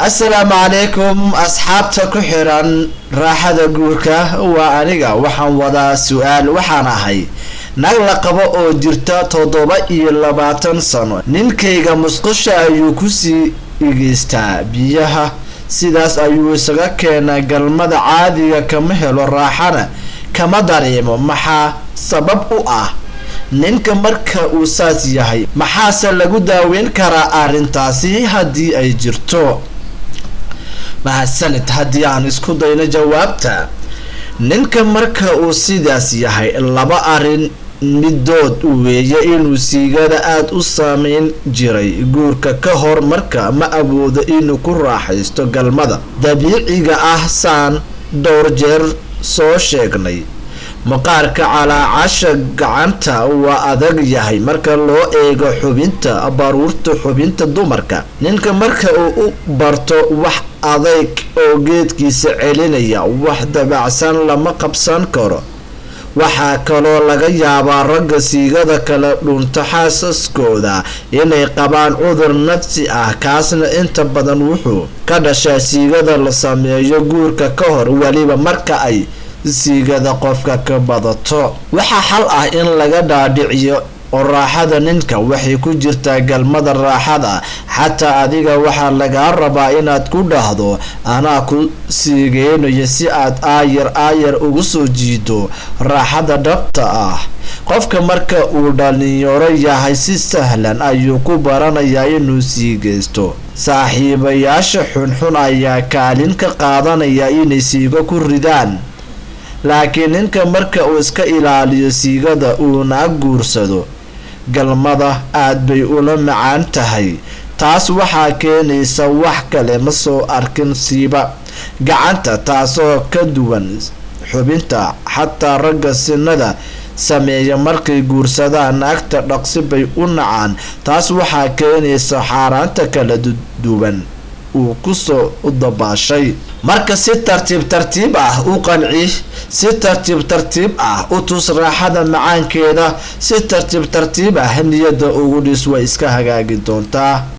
السلام عليكم أصحابتا كحيران راحة قولكا وانيقا وحان ودا سؤال وحان اهي نغلا قبا او جرتا تضوبا إيلاباتن سنو نينكيغا مسقشا ايو كسي إيجيستا بيها سيداس ايو سغا كينا قلمدا عادية كمهلو راحانا كما داريمو محا سبب ninka marka uu saas yahay maxaase lagu daaweyn karaa arintaasi hadii ay jirto mahadsanid hadii aan isku dayno jawaabta ninka marka uu sidaas yahay laba arin midood weeye inuu siigada aad u saameyn jiray guurka ka hor marka ma awoodo inuu ku raaxaysto galmada dabiiciga ah saan dhowr jeer soo sheegnay maqaarka calaacasha gacanta waa adag yahay marka loo eego xubinta baruurta xubinta dumarka ninka marka uu u barto wax adag oo geedkiisa celinaya wax dabacsan lama qabsan karo waxaa kaloo laga yaabaa ragga siigada kala dhunta xaasaskooda inay qabaan cudur nafsi ah kaasna inta badan wuxuu ka dhashaa siigada la sameeyo guurka ka hor waliba marka ay siigada qofka ka badato waxa xal ah in laga dhaadhiciyo raaxada ninka waxay ku jirtaa galmada raaxada xataa adiga waxa laga rabaa inaad ku dhahdo anaa ku siigeynayo si aad aayar ugu soo jiido raaxada dhabta ah qofka marka uu dhalinyaro yahay si sahlan ayuu ku baranayaa inuu siigeysto saaxiibayaasha xunxun ayaa kaalin ka qaadanaya inay siigo ku ridaan laakiin ninka marka uu iska ilaaliyo siigada uuna guursado galmada aad bay ula macaan tahay taas waxaa keenaysa wax kale ma soo arkin siiba gacanta taasoo ka duwan xubinta xataa ragga sinada sameeya markay guursadaan naagta dhaqsi bay u nacaan taas waxaa keenaysa xaaraanta kala duwan uu ku soo dabaashay marka si tartiib ah u qanci si tartiib ah u tus raaxada macaankeeda si tartiib ah niyada ugu dhis way iska hagaagi doontaa.